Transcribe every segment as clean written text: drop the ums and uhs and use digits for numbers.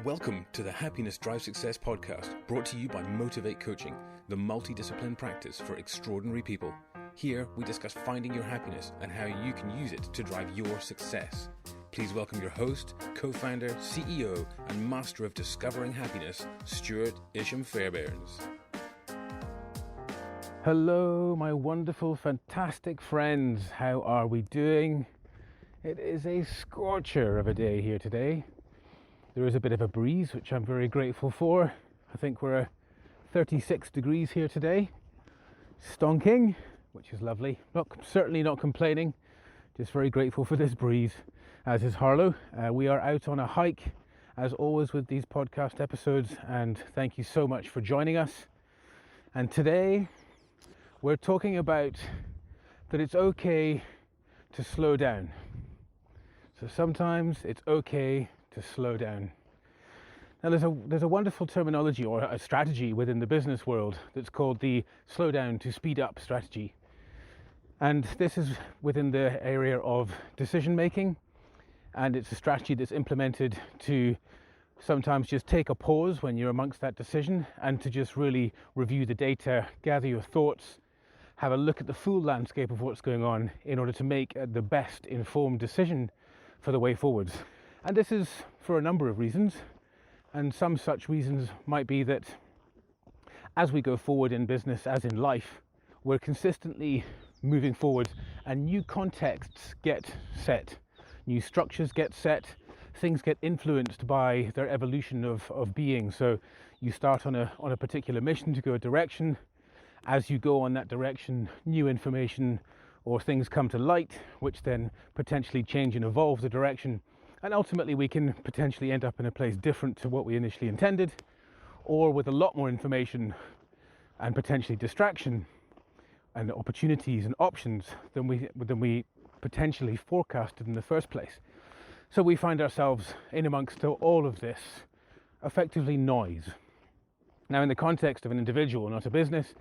Welcome to the Happiness Drive Success podcast, brought to you by Motivate Coaching, the multidiscipline practice for extraordinary people. Here, we discuss finding your happiness and how you can use it to drive your success. Please welcome your host, co-founder, CEO, and master of discovering happiness, Stuart Isham-Fairbairns. Hello, my wonderful, fantastic friends. How are we doing? It is a scorcher of a day here today. There is a bit of a breeze, which I'm very grateful for. I think we're 36 degrees here today. Stonking, which is lovely. Certainly not complaining. Just very grateful for this breeze, as is Harlow. We are out on a hike, as always with these podcast episodes, and thank you so much for joining us. And today, we're talking about that it's okay to slow down. So sometimes it's okay to slow down. Now there's a wonderful terminology or a strategy within the business world that's called the slow down to speed up strategy. And this is within the area of decision making, and it's a strategy that's implemented to sometimes just take a pause when you're amongst that decision and to just really review the data, gather your thoughts, have a look at the full landscape of what's going on in order to make the best informed decision for the way forwards. And this is for a number of reasons, and some such reasons might be that as we go forward in business, as in life, we're consistently moving forward and new contexts get set, new structures get set, things get influenced by their evolution of being. So you start on a particular mission to go a direction. As you go on that direction, new information or things come to light, which then potentially change and evolve the direction. And ultimately we can potentially end up in a place different to what we initially intended, or with a lot more information and potentially distraction and opportunities and options than we potentially forecasted in the first place. So we find ourselves in amongst all of this effectively noise. Now in the context of an individual, not a business,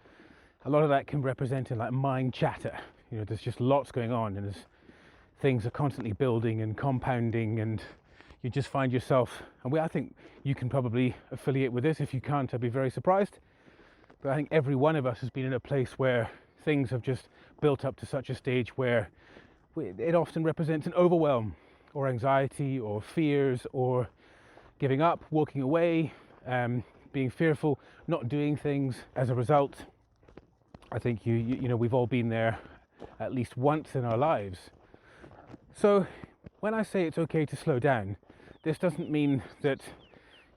a lot of that can represent in like mind chatter. You know, there's just lots going on, and things are constantly building and compounding, and you just find yourself, and I think you can probably affiliate with this. If you can't, I'd be very surprised. But I think every one of us has been in a place where things have just built up to such a stage where it often represents an overwhelm or anxiety or fears or giving up, walking away, being fearful, not doing things as a result. I think you know we've all been there at least once in our lives. So when I say it's okay to slow down, this doesn't mean that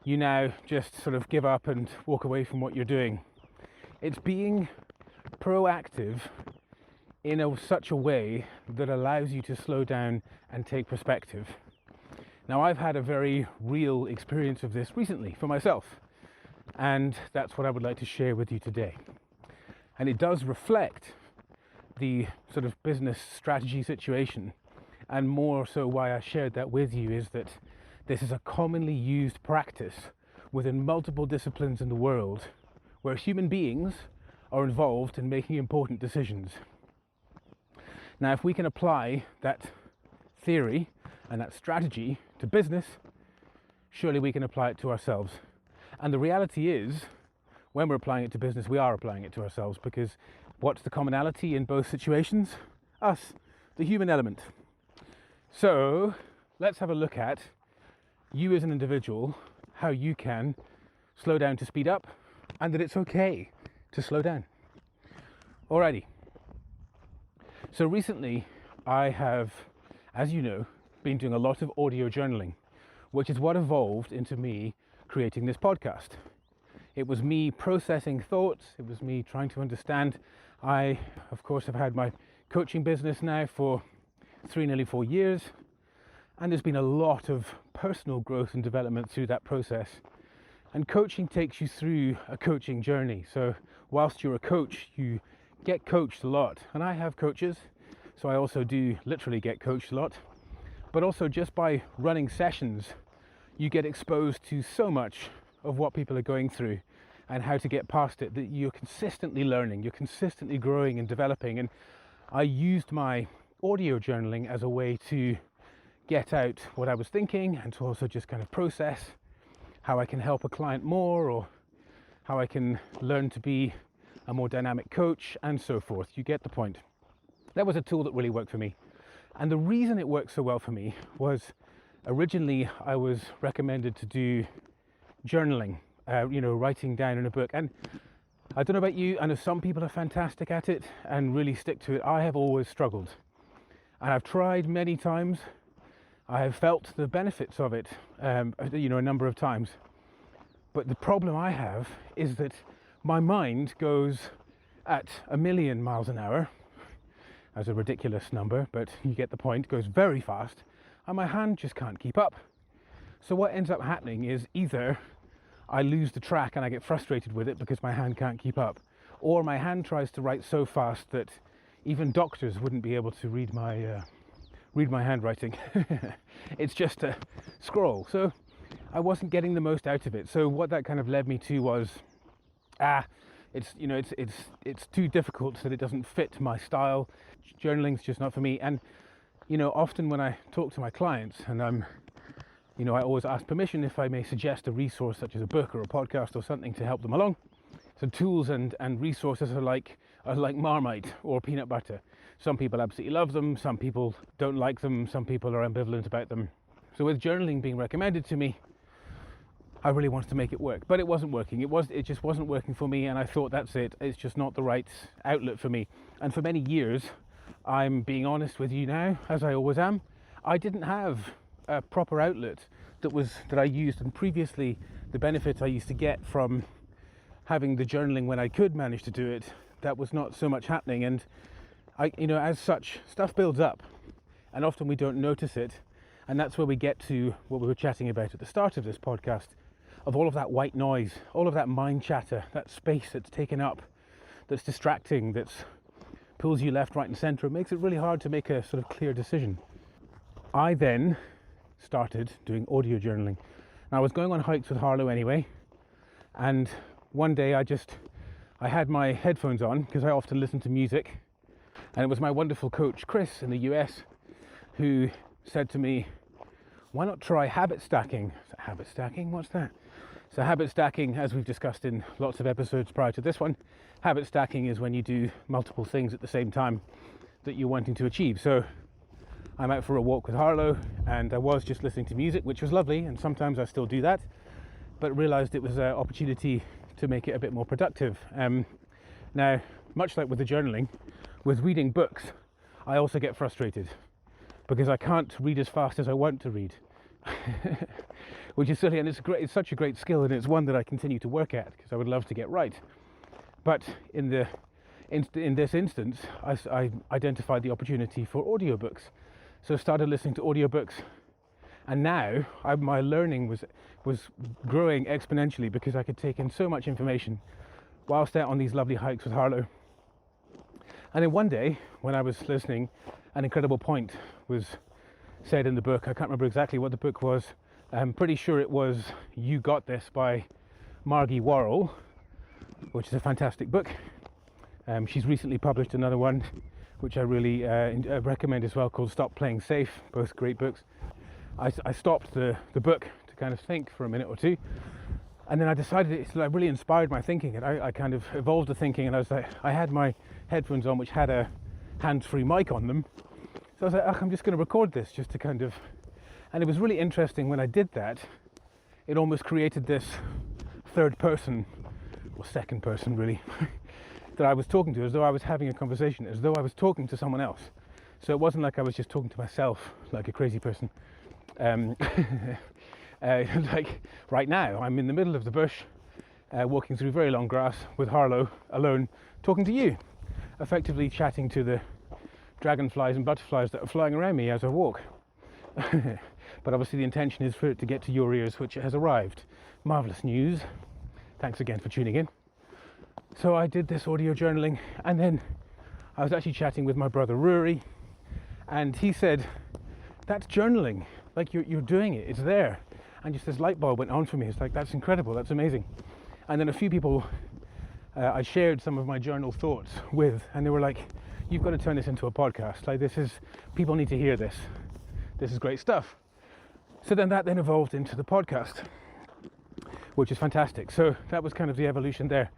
you now just sort of give up and walk away from what you're doing. It's being proactive in such a way that allows you to slow down and take perspective. Now I've had a very real experience of this recently for myself, and that's what I would like to share with you today. And it does reflect the sort of business strategy situation, and more so why I shared that with you is that this is a commonly used practice within multiple disciplines in the world where human beings are involved in making important decisions. Now, if we can apply that theory and that strategy to business, surely we can apply it to ourselves. And the reality is, when we're applying it to business, we are applying it to ourselves, because what's the commonality in both situations? Us, the human element. So let's have a look at you as an individual, how you can slow down to speed up, and that it's okay to slow down. Alrighty. So recently I have, as you know, been doing a lot of audio journaling, which is what evolved into me creating this podcast. It was me processing thoughts. It was me trying to understand. I, of course, have had my coaching business now for nearly 4 years. And there's been a lot of personal growth and development through that process. And coaching takes you through a coaching journey. So whilst you're a coach, you get coached a lot. And I have coaches, so I also do literally get coached a lot. But also just by running sessions, you get exposed to so much of what people are going through and how to get past it, that you're consistently learning, you're consistently growing and developing. And I used my audio journaling as a way to get out what I was thinking and to also just kind of process how I can help a client more, or how I can learn to be a more dynamic coach, and so forth. You get the point. That was a tool that really worked for me. And the reason it worked so well for me was originally I was recommended to do journaling, writing down in a book. And I don't know about you, I know some people are fantastic at it and really stick to it. I have always struggled. And I've tried many times. I have felt the benefits of it, a number of times. But the problem I have is that my mind goes at 1,000,000 miles an hour, as a ridiculous number, but you get the point, goes very fast, and my hand just can't keep up. So what ends up happening is either I lose the track and I get frustrated with it because my hand can't keep up, or my hand tries to write so fast that even doctors wouldn't be able to read my handwriting. It's just a scroll. So I wasn't getting the most out of it. So what that kind of led me to was, it's too difficult, that it doesn't fit my style. Journaling's just not for me. And often when I talk to my clients, and I always ask permission if I may suggest a resource such as a book or a podcast or something to help them along. So tools and resources are like Marmite or peanut butter. Some people absolutely love them, some people don't like them, some people are ambivalent about them. So with journaling being recommended to me, I really wanted to make it work, but it wasn't working. It just wasn't working for me, and I thought, that's it. It's just not the right outlet for me. And for many years, I'm being honest with you now, as I always am, I didn't have a proper outlet that I used. And previously, the benefits I used to get from having the journaling when I could manage to do it, that was not so much happening. And as such, stuff builds up, and often we don't notice it. And that's where we get to what we were chatting about at the start of this podcast, of all of that white noise, all of that mind chatter, that space that's taken up, that's distracting, that pulls you left, right and centre. It makes it really hard to make a sort of clear decision. I then started doing audio journaling. Now, I was going on hikes with Harlow anyway, and one day I had my headphones on because I often listen to music, and it was my wonderful coach Chris in the US who said to me, why not try habit stacking? Habit stacking? What's that? So habit stacking, as we've discussed in lots of episodes prior to this one, habit stacking is when you do multiple things at the same time that you're wanting to achieve. So I'm out for a walk with Harlow, and I was just listening to music, which was lovely, and sometimes I still do that, but realised it was an opportunity to make it a bit more productive. Now, much like with the journaling, with reading books, I also get frustrated because I can't read as fast as I want to read, which is silly, and it's such a great skill, and it's one that I continue to work at because I would love to get right. But in this instance, I identified the opportunity for audiobooks, so I started listening to audiobooks, and now my learning was growing exponentially because I could take in so much information whilst out on these lovely hikes with Harlow. And then one day, when I was listening, an incredible point was said in the book. I can't remember exactly what the book was. I'm pretty sure it was You Got This by Margie Worrell, which is a fantastic book. She's recently published another one, which I really recommend as well, called Stop Playing Safe. Both great books. I stopped the book to kind of think for a minute or two, and then I decided it really inspired my thinking, and I kind of evolved the thinking, and I had my headphones on, which had a hands-free mic on them. So I was like, I'm just going to record this just to kind of... And it was really interesting when I did that. It almost created this third person, or second person really, that I was talking to, as though I was having a conversation, as though I was talking to someone else. So it wasn't like I was just talking to myself like a crazy person. Like right now, I'm in the middle of the bush, walking through very long grass with Harlow alone, talking to you, effectively chatting to the dragonflies and butterflies that are flying around me as I walk. But obviously the intention is for it to get to your ears, which it has arrived. Marvellous news. Thanks again for tuning in. So I did this audio journaling, and then I was actually chatting with my brother Rory, and he said, that's journaling, like you're doing it, it's there. And just this light bulb went on for me. It's like, that's incredible, that's amazing. And then a few people I shared some of my journal thoughts with, and they were like, you've got to turn this into a podcast. Like, people need to hear this. This is great stuff. So then that evolved into the podcast. which is fantastic. So that was kind of the evolution there.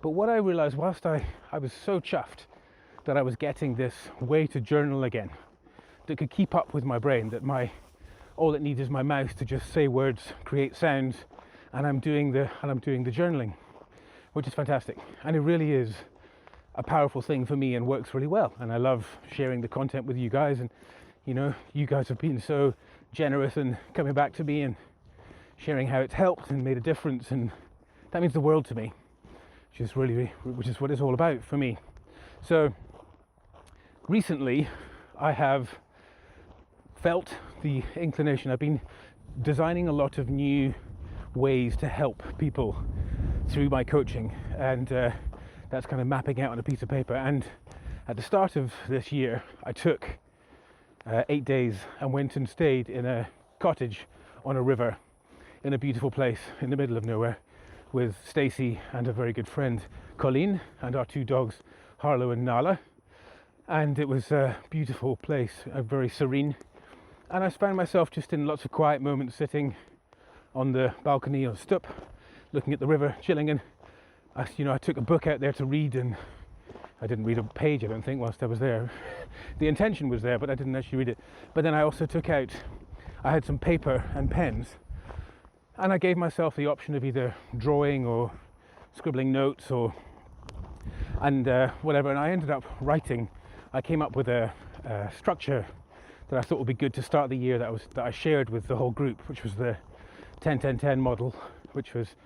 But what I realized whilst I was so chuffed that I was getting this way to journal again that could keep up with my brain, that all it needs is my mouth to just say words, create sounds, and I'm doing the journaling, which is fantastic. And it really is a powerful thing for me and works really well. And I love sharing the content with you guys, and you guys have been so generous and coming back to me and sharing how it's helped and made a difference, and that means the world to me, which is what it's all about for me. So recently I have felt the inclination. I've been designing a lot of new ways to help people through my coaching, and that's kind of mapping out on a piece of paper. And at the start of this year I took 8 days and went and stayed in a cottage on a river in a beautiful place in the middle of nowhere with Stacey and a very good friend Colleen and our 2 dogs Harlow and Nala. And it was a beautiful place, very serene. And I found myself just in lots of quiet moments sitting on the balcony or stoep, looking at the river, chilling. And I took a book out there to read, and I didn't read a page, I don't think, whilst I was there. The intention was there, but I didn't actually read it. But then I also I had some paper and pens, and I gave myself the option of either drawing or scribbling notes and whatever. And I ended up writing. I came up with a structure that I thought would be good to start the year, that I shared with the whole group, which was the 10-10-10 model, which was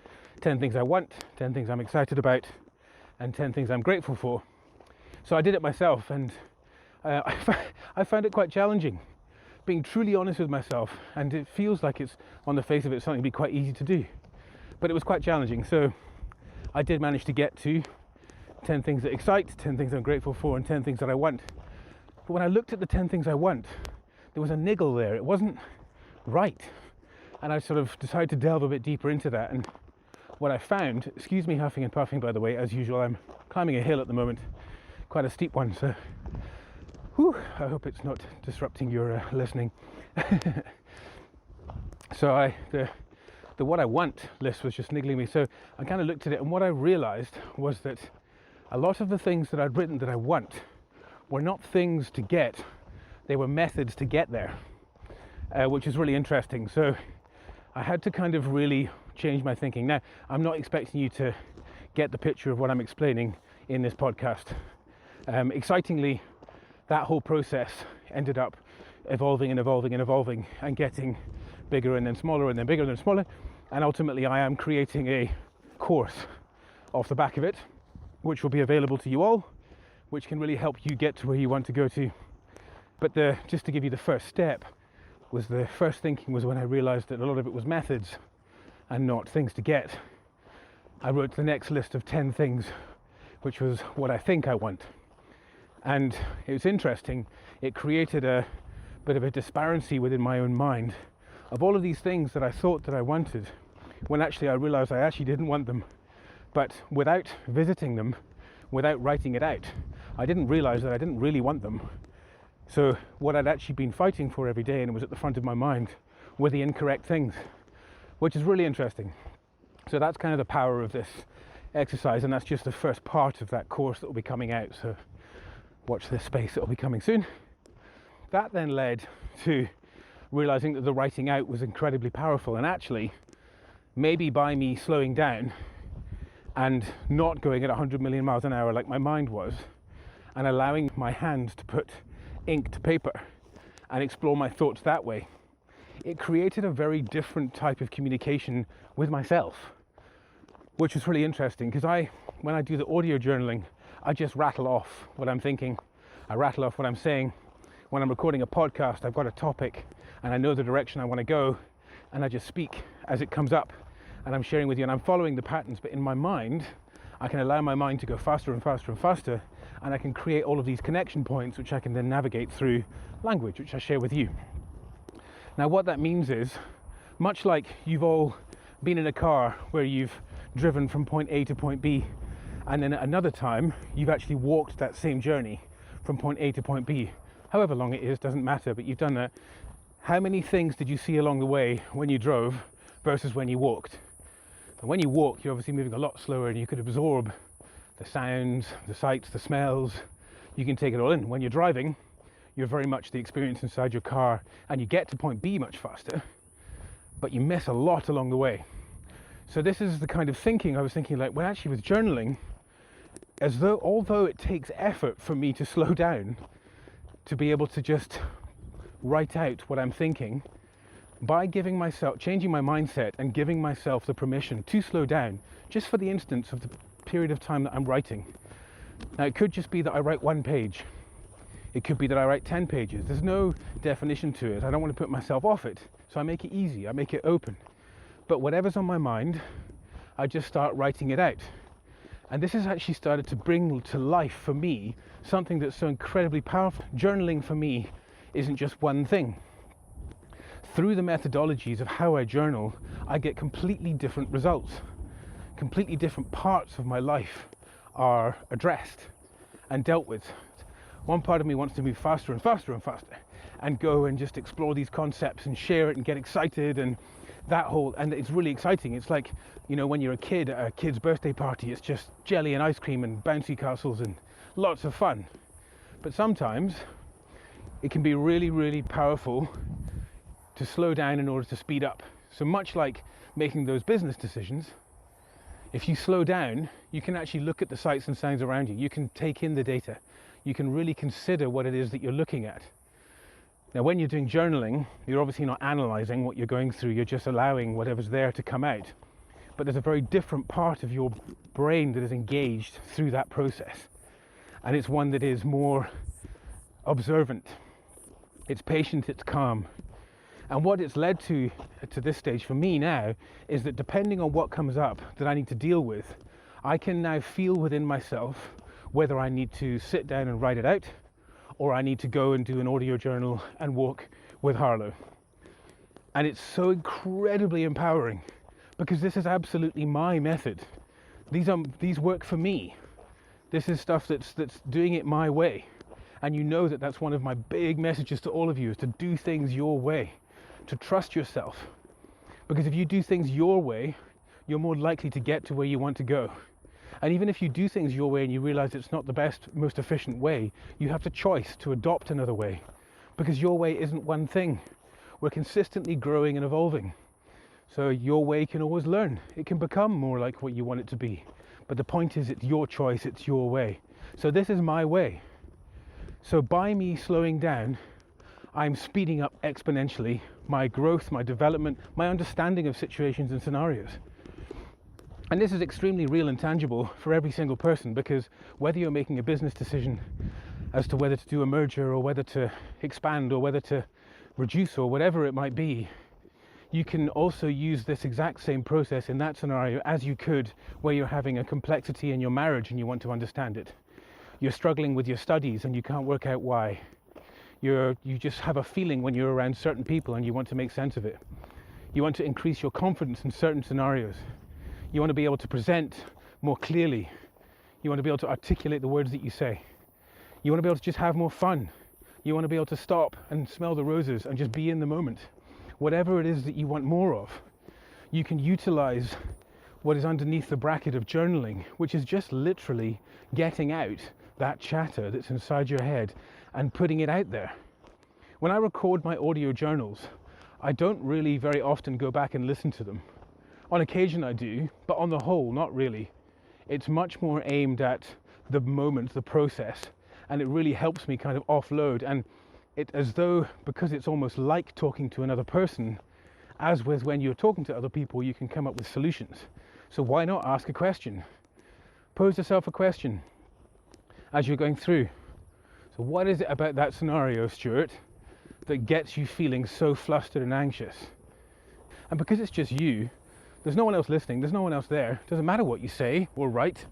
10 things I want, 10 things I'm excited about, and 10 things I'm grateful for. So I did it myself, and I found it quite challenging, being truly honest with myself. And it feels like it's, on the face of it, something to be quite easy to do, but it was quite challenging. So I did manage to get to 10 things that excite, 10 things I'm grateful for, and 10 things that I want. But when I looked at the 10 things I want, there was a niggle there. It wasn't right. And I sort of decided to delve a bit deeper into that. And what I found, excuse me huffing and puffing, by the way, as usual, I'm climbing a hill at the moment, quite a steep one, so I hope it's not disrupting your listening. So the what I want list was just niggling me. So I kind of looked at it, and what I realized was that a lot of the things that I'd written that I want were not things to get, they were methods to get there, which is really interesting. So I had to kind of really change my thinking. Now, I'm not expecting you to get the picture of what I'm explaining in this podcast. Excitingly, that whole process ended up evolving and getting bigger and then smaller and then bigger and then smaller. And ultimately, I am creating a course off the back of it, which will be available to you all, which can really help you get to where you want to go to. But just to give you the first step, was the first thinking was when I realized that a lot of it was methods and not things to get. I wrote the next list of 10 things, which was what I think I want. And it was interesting. It created a bit of a disparity within my own mind of all of these things that I thought that I wanted, when actually I realized I actually didn't want them. But without visiting them, without writing it out, I didn't realize that I didn't really want them. So what I'd actually been fighting for every day, and it was at the front of my mind, were the incorrect things, which is really interesting. So that's kind of the power of this exercise, and that's just the first part of that course that will be coming out. So watch this space, it will be coming soon. That then led to realizing that the writing out was incredibly powerful, and actually maybe by me slowing down and not going at 100 million miles an hour like my mind was, and allowing my hand to put ink to paper and explore my thoughts that way, it created a very different type of communication with myself, which was really interesting. Because when I do the audio journaling, I just rattle off what I'm thinking, I rattle off what I'm saying. When I'm recording a podcast, I've got a topic and I know the direction I want to go, and I just speak as it comes up, and I'm sharing with you, and I'm following the patterns. But in my mind, I can allow my mind to go faster and faster and faster, and I can create all of these connection points, which I can then navigate through language, which I share with you. Now, what that means is, much like you've all been in a car where you've driven from point A to point B, and then at another time, you've actually walked that same journey from point A to point B, however long it is, doesn't matter, but you've done that. How many things did you see along the way when you drove versus when you walked? And when you walk, you're obviously moving a lot slower, and you could absorb the sounds, the sights, the smells. You can take it all in. When you're driving, you're very much the experience inside your car, and you get to point B much faster, but you miss a lot along the way. So this is the kind of thinking I was thinking, like, when actually with journaling, as though, although it takes effort for me to slow down, to be able to just write out what I'm thinking, by giving myself, changing my mindset and giving myself the permission to slow down, just for the instance of the period of time that I'm writing. Now, it could just be that I write 1 page. It could be that I write 10 pages. There's no definition to it. I don't want to put myself off it. So I make it easy. I make it open. But whatever's on my mind, I just start writing it out. And this has actually started to bring to life for me something that's so incredibly powerful. Journaling for me isn't just one thing. Through the methodologies of how I journal, I get completely different results. Completely different parts of my life are addressed and dealt with. One part of me wants to move faster and faster and faster and go and just explore these concepts and share it and get excited, and and it's really exciting. It's like, you know, when you're a kid at a kid's birthday party, it's just jelly and ice cream and bouncy castles and lots of fun. But sometimes it can be really, really powerful to slow down in order to speed up. So much like making those business decisions, if you slow down, you can actually look at the sights and sounds around you. You can take in the data. You can really consider what it is that you're looking at. Now, when you're doing journaling, you're obviously not analysing what you're going through. You're just allowing whatever's there to come out. But there's a very different part of your brain that is engaged through that process. And it's one that is more observant. It's patient, it's calm. And what it's led to this stage for me now is that depending on what comes up that I need to deal with, I can now feel within myself whether I need to sit down and write it out, or I need to go and do an audio journal and walk with Harlow. And it's so incredibly empowering, because this is absolutely my method. These work for me. This is stuff that's doing it my way. And you know that that's one of my big messages to all of you, is to do things your way, to trust yourself. Because if you do things your way, you're more likely to get to where you want to go. And even if you do things your way and you realize it's not the best, most efficient way, you have the choice to adopt another way, because your way isn't one thing. We're consistently growing and evolving. So your way can always learn. It can become more like what you want it to be. But the point is, it's your choice, it's your way. So this is my way. So by me slowing down, I'm speeding up exponentially my growth, my development, my understanding of situations and scenarios. And this is extremely real and tangible for every single person, because whether you're making a business decision as to whether to do a merger or whether to expand or whether to reduce or whatever it might be, you can also use this exact same process in that scenario as you could where you're having a complexity in your marriage and you want to understand it. You're struggling with your studies and you can't work out why. You just have a feeling when you're around certain people and you want to make sense of it. You want to increase your confidence in certain scenarios. You want to be able to present more clearly. You want to be able to articulate the words that you say. You want to be able to just have more fun. You want to be able to stop and smell the roses and just be in the moment. Whatever it is that you want more of, you can utilize what is underneath the bracket of journaling, which is just literally getting out that chatter that's inside your head and putting it out there. When I record my audio journals, I don't really very often go back and listen to them. On occasion I do, but on the whole, not really. It's much more aimed at the moment, the process, and it really helps me kind of offload. And it as though, because it's almost like talking to another person, as with when you're talking to other people, you can come up with solutions. So why not ask a question? Pose yourself a question as you're going through. So what is it about that scenario, Stuart, that gets you feeling so flustered and anxious? And because it's just you, there's no one else listening, there's no one else there. It doesn't matter what you say or write,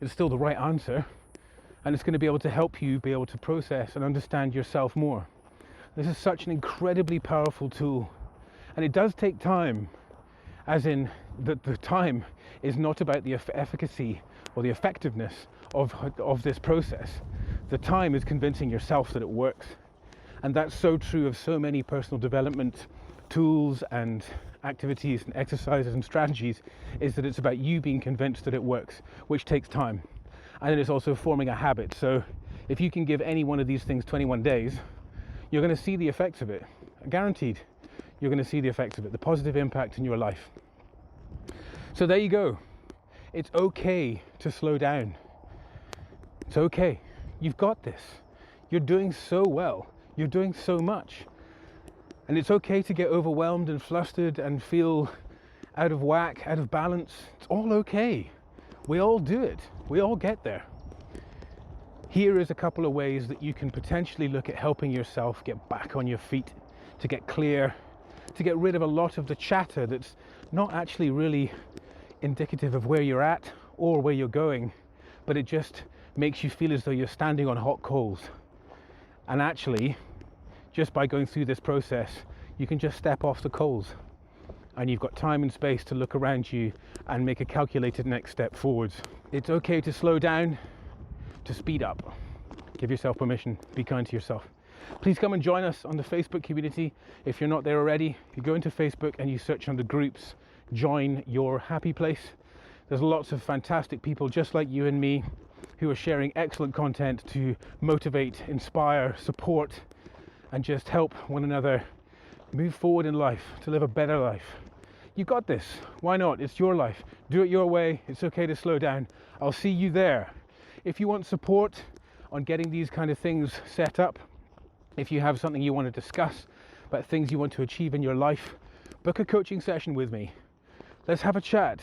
it's still the right answer. And it's going to be able to help you be able to process and understand yourself more. This is such an incredibly powerful tool. And it does take time, as in that the time is not about the efficacy or the effectiveness of this process. The time is convincing yourself that it works. And that's so true of so many personal development tools and activities and exercises and strategies is that it's about you being convinced that it works, which takes time. And then it's also forming a habit. So if you can give any one of these things 21 days, you're going to see the effects of it. Guaranteed, you're going to see the effects of it, the positive impact in your life. So there you go. It's okay to slow down. It's okay. You've got this. You're doing so well. You're doing so much. And it's okay to get overwhelmed and flustered and feel out of whack, out of balance. It's all okay. We all do it. We all get there. Here is a couple of ways that you can potentially look at helping yourself get back on your feet, to get clear, to get rid of a lot of the chatter that's not actually really indicative of where you're at or where you're going, but it just makes you feel as though you're standing on hot coals. And actually, just by going through this process, you can just step off the coals and you've got time and space to look around you and make a calculated next step forwards. It's okay to slow down, to speed up. Give yourself permission, be kind to yourself. Please come and join us on the Facebook community. If you're not there already, you go into Facebook and you search under groups, join your happy place. There's lots of fantastic people just like you and me who are sharing excellent content to motivate, inspire, support, and just help one another move forward in life, to live a better life. You got this. Why not? It's your life. Do it your way. It's okay to slow down. I'll see you there. If you want support on getting these kind of things set up, if you have something you want to discuss about things you want to achieve in your life, book a coaching session with me. Let's have a chat.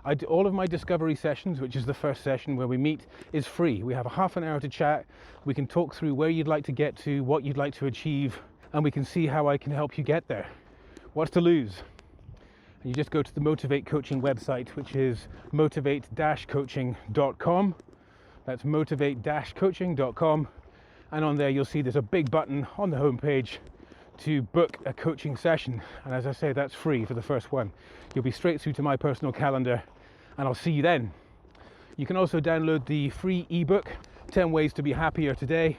I do all of my discovery sessions, which is the first session where we meet, is free. We have a half an hour to chat. We can talk through where you'd like to get to, what you'd like to achieve, and we can see how I can help you get there. What's to lose? And you just go to the Motivate Coaching website, which is motivate-coaching.com. That's motivate-coaching.com. And on there, you'll see there's a big button on the homepage to book a coaching session. And as I say, that's free for the first one. You'll be straight through to my personal calendar, and I'll see you then. You can also download the free ebook, 10 Ways to Be Happier Today.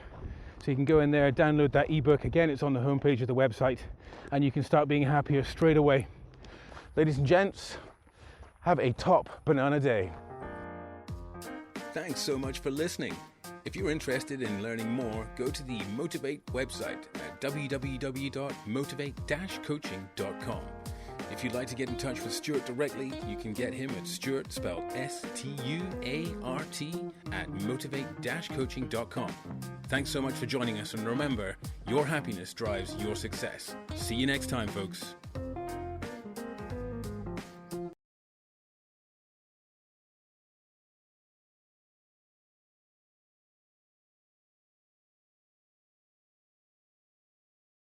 So you can go in there, download that ebook. Again, it's on the homepage of the website, and you can start being happier straight away. Ladies and gents, have a top banana day. Thanks so much for listening. If you're interested in learning more, go to the Motivate website at www.motivate-coaching.com. If you'd like to get in touch with Stuart directly, you can get him at Stuart, spelled S-T-U-A-R-T, at motivate-coaching.com. Thanks so much for joining us, and remember, your happiness drives your success. See you next time, folks.